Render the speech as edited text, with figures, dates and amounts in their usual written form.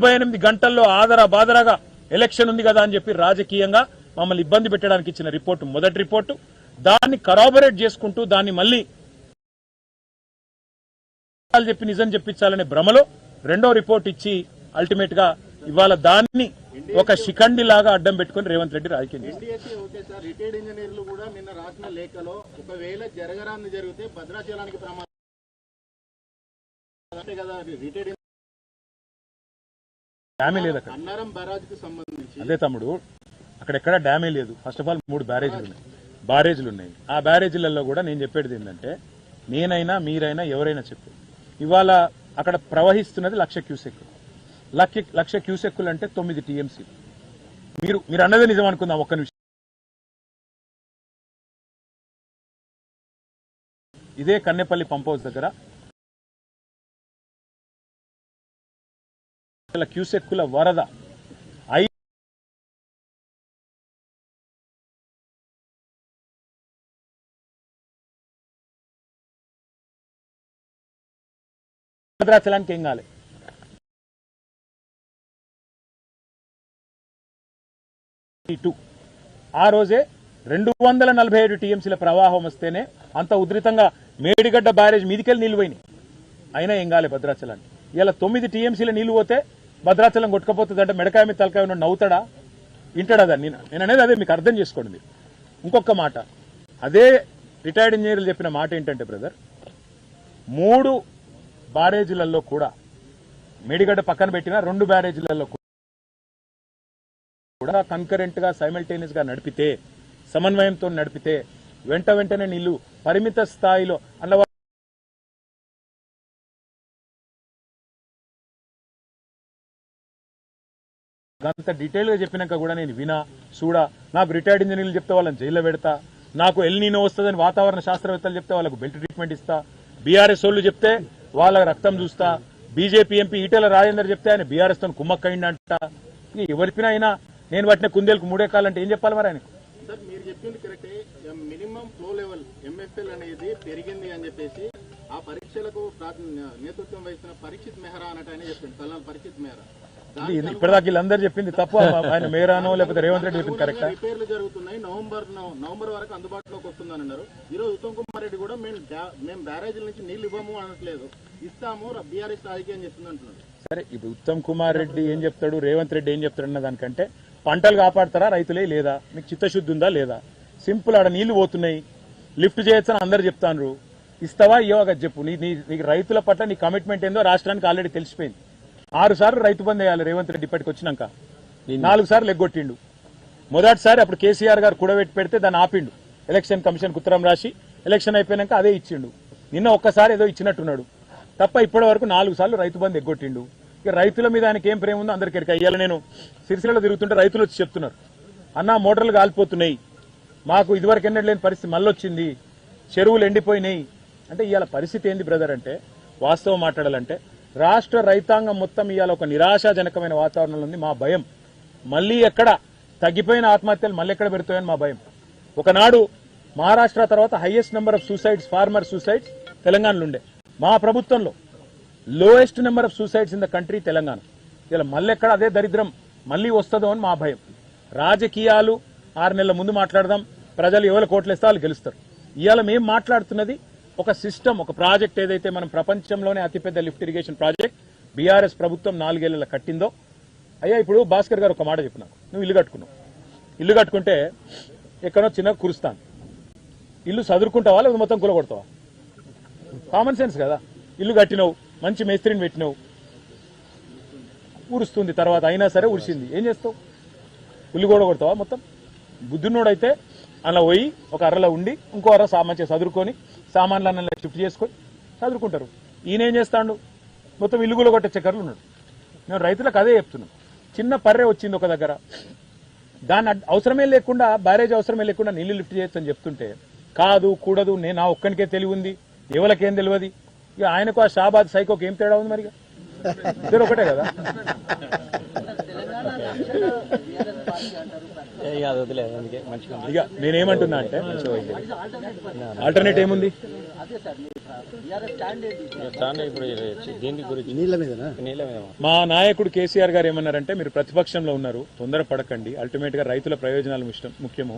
48 గంటల్లో ఆదరా బాదరాగా ఎలక్షన్ ఉంది కదా అని చెప్పి రాజకీయంగా మమ్మల్ని ఇబ్బంది పెట్టడానికి ఇచ్చిన రిపోర్టు మొదటి రిపోర్టు. దాన్ని కరాబరేట్ చేసుకుంటూ దాన్ని మళ్ళీ చెప్పి నిజం చెప్పించాలనే భ్రమలో రెండో రిపోర్ట్ ఇచ్చి అల్టిమేట్ గా ఇవాళ దాన్ని ఒక శిఖండి లాగా అడ్డం పెట్టుకుని రేవంత్ రెడ్డి రాజకీయం చేస్తారు. రిటైర్డ్ ఇంజనీర్లు కూడా నిన్న రాసిన లేఖలో ఒకవేళ జరగరాంది జరిగితే భద్రాచలానికి ప్రమాదం కదా. రిటైర్డ్ డ్యామే లేదు అక్కడ, అన్నారం బ్యారేజ్ కు సంబంధించి. అదే తమ్ముడు, అక్కడెక్కడ డ్యామే లేదు. ఫస్ట్ ఆఫ్ ఆల్ 3 బ్యారేజీలు ఉన్నాయి. ఆ బ్యారేజీలలో కూడా నేను చెప్పేది ఏంటంటే, నేనైనా మీరైనా ఎవరైనా చెప్పు, ఇవాళ అక్కడ ప్రవహిస్తున్నది 1,00,000 క్యూసెక్. 1,00,000 క్యూసెక్కులు అంటే 9 టీఎంసీ. మీరు అన్నదే నిజం అనుకుందాం ఒక్క నిమిషం. ఇదే కన్నెపల్లి పంప్ హౌస్ దగ్గర క్యూసెక్కుల వరద భద్రాచలానికి ఏం కాలే. ఆ రోజే 247 టీఎంసీల ప్రవాహం వస్తేనే అంత ఉధృతంగా మేడిగడ్డ బ్యారేజ్ మీదికెళ్ళి నీళ్లు పోయినాయి, అయినా ఏం కాలే భద్రాచలానికి. ఇలా 9 టీఎంసీల నీళ్లు పోతే భద్రాచలం కొట్టుకపోతుందంటే మెడకాయ మీద తలకాయ ఉన్న నవ్వుతాడా, వింటాడా? దాన్ని నేను అనేది అదే, మీకు అర్థం చేసుకోండి. మీరు ఇంకొక మాట, అదే రిటైర్డ్ ఇంజనీర్లు చెప్పిన మాట ఏంటంటే బ్రదర్, 3 బ్యారేజీలలో కూడా మేడిగడ్డ పక్కన పెట్టిన 2 బ్యారేజీలలో కూడా కన్కరెంట్ గా సైమల్టేనియస్ గా నడిపితే, సమన్వయంతో నడిపితే వెంటనే నీళ్లు పరిమిత స్థాయిలో అన్న అంత డీటెయిల్ గా చెప్పినాక కూడా నేను వినా చూడా. నాకు రిటైర్డ్ ఇంజనీర్లు చెప్తే వాళ్ళని జైల్లో పెడతా, నాకు ఎల్ నీనో వస్తుందని వాతావరణ శాస్త్రవేత్తలు చెప్తే వాళ్ళకు బెల్ట్ ట్రీట్మెంట్ ఇస్తా, బీఆర్ఎస్ వాళ్ళు చెప్తే వాళ్ళ రక్తం చూస్తా, బీజేపీ ఎంపీ ఈటెల రాజేందర్ చెప్తే ఆయన బీఆర్ఎస్ తో కుమ్మక్కయిందంట. ఎవరిపినా అయినా నేను పట్టిన కుందేలకు 3 ఎకరాలంటే ఏం చెప్పాలి మరి ఆయనకు? సార్ మీరు చెప్పింది కరెక్టే. మినిమం ఫ్లో లెవెల్ ఎంఎఫ్ఎల్ అనేది పెరిగింది అని చెప్పేసి ఆ పరీక్షలకు నేతృత్వం వహిస్తున్న పరీక్షిత్ మెహ్రా అన్నట్టు ఆయన చెప్పింది, కల్నల్ పరీక్షిత్ మెహ్రా. ఇప్పటిదాకా వీళ్ళందరూ చెప్పింది తప్పు, ఆయన మేరానో లేకపోతే రేవంత్ రెడ్డి చెప్పింది కరెక్ట్. రిపేర్లు జరుగుతున్నాయి, నవంబర్ వరకు అందుబాటులోకి వస్తుందని అన్నారు. ఈరోజు ఉత్తమ్ కుమార్ రెడ్డి కూడా మేము బ్యారేజీల నుంచి నీళ్లు ఇవ్వము అనట్లేదు, ఇస్తాము, బీఆర్ఎస్ రాజకీయం చేస్తుంది అంటున్నారు. సరే, ఇప్పుడు ఉత్తమ్ కుమార్ రెడ్డి ఏం చెప్తాడు, రేవంత్ రెడ్డి ఏం చెప్తాడు అన్న దానికంటే, పంటలు కాపాడతారా రైతులే లేదా, మీకు చిత్తశుద్ధి ఉందా లేదా? సింపుల్, ఆడ నీళ్లు పోతున్నాయి, లిఫ్ట్ చేయొచ్చని అందరు చెప్తాను, ఇస్తావా ఇవ్వగా చెప్పు. నీకు రైతుల పట్ల నీ కమిట్మెంట్ ఏందో రాష్ట్రానికి ఆల్రెడీ తెలిసిపోయింది. 6 సార్లు రైతు బంద్ వేయాలి రేవంత్ రెడ్డి ఇప్పటికి వచ్చినాక, 4 సార్లు ఎగ్గొట్టిండు. మొదటిసారి అప్పుడు కేసీఆర్ గారు కూడబెట్టి పెడితే దాన్ని ఆపిండు, ఎలక్షన్ కమిషన్ ఉత్తరం రాసి ఎలక్షన్ అయిపోయినాక అదే ఇచ్చిండు. నిన్న ఒక్కసారి ఏదో ఇచ్చినట్టున్నాడు తప్ప ఇప్పటి వరకు 4 సార్లు రైతు బంద్ ఎగ్గొట్టిండు. ఇక రైతుల మీద ఆయనకి ఏం ప్రేమ ఉందో అందరికీ ఎరిక. ఇవాళ నేను సిరిసిల్లలో తిరుగుతుంటే రైతులు వచ్చి చెప్తున్నారు, అన్న మోటార్లు కాలిపోతున్నాయి, మాకు ఇదివరకు ఎన్నడూ లేని పరిస్థితి మళ్ళీ వచ్చింది, చెరువులు ఎండిపోయినాయి అంటే. ఇవాళ పరిస్థితి ఏంది బ్రదర్ అంటే, వాస్తవం మాట్లాడాలంటే రాష్ట్ర రైతాంగం మొత్తం ఇవాళ ఒక నిరాశాజనకమైన వాతావరణంలో ఉంది. మా భయం మళ్ళీ ఎక్కడ తగ్గిపోయిన ఆత్మహత్యలు మళ్ళీ ఎక్కడ పెడతాయని మా భయం. ఒకనాడు మహారాష్ట్ర తర్వాత highest number of suicides, farmer suicides తెలంగాణలో ఉండే. మా ప్రభుత్వంలో lowest number of suicides in the country Telangana. ఇలా మళ్ళీ ఎక్కడ అదే దరిద్రం మళ్ళీ వస్తుందో అని మా భయం. రాజకీయాలు 6 నెలల ముందు మాట్లాడదాం, ప్రజలు ఎవరు కోట్లేస్తే వాళ్ళు గెలుస్తారు. ఇవాళ మేము మాట్లాడుతున్నది ఒక సిస్టమ్, ఒక ప్రాజెక్ట్ ఏదైతే మనం ప్రపంచంలోనే అతిపెద్ద లిఫ్ట్ ఇరిగేషన్ ప్రాజెక్ట్ బీఆర్ఎస్ ప్రభుత్వం 4 ఏళ్లలో కట్టిందో. అయ్యా ఇప్పుడు భాస్కర్ గారు ఒక మాట చెప్పినావు, నువ్వు ఇల్లు కట్టుకున్నావు, ఇల్లు కట్టుకుంటే ఎక్కడో చిన్న కురుస్తాను, ఇల్లు చదువుకుంటావా లేదా మొత్తం కూలగొడతావా? కామన్ సెన్స్ కదా. ఇల్లు కట్టినావు, మంచి మేస్త్రిని పెట్టినావు, ఉరుస్తుంది, తర్వాత అయినా సరే ఉరిసింది, ఏం చేస్తావు? ఇల్లు కూడా కొడతావా మొత్తం? బుద్ధున్నోడైతే అలా పోయి ఒక అర్రలో ఉండి ఇంకో అర్ర మంచిగా చదువుకొని సామాన్లు అన్న షిఫ్ట్ చేసుకొని చదువుకుంటారు. ఈయనేం చేస్తాడు, మొత్తం ఇల్లు కూడా కొట్టే చక్కర్లు ఉన్నాడు. మేము రైతులకు అదే చెప్తున్నాం. చిన్న పర్రె వచ్చింది ఒక దగ్గర, దాని అవసరమే లేకుండా, బ్యారేజ్ అవసరమే లేకుండా నీళ్లు లిఫ్ట్ చేయొచ్చు అని చెప్తుంటే, కాదు కూడదు, నేను నా ఒక్కనికే తెలివి ఉంది, ఎవరికేం తెలియదు. ఇక ఆయనకు ఆ షాబాద్ సైకోకి ఏం తేడా ఉంది? మరి ఇద్దరు ఒకటే కదా. ఇక నేనేమంటున్నా అంటే, ఆల్టర్నేట్ ఏముంది? ఇప్పుడు దీని గురించి నీళ్ళ మీదనా? నీళ్ళ మీద మా నాయకుడు కేసీఆర్ గారు ఏమన్నారంటే మీరు ప్రతిపక్షంలో ఉన్నారు, తొందర పడకండి, అల్టిమేట్ గా రైతుల ప్రయోజనాలు ముఖ్యము,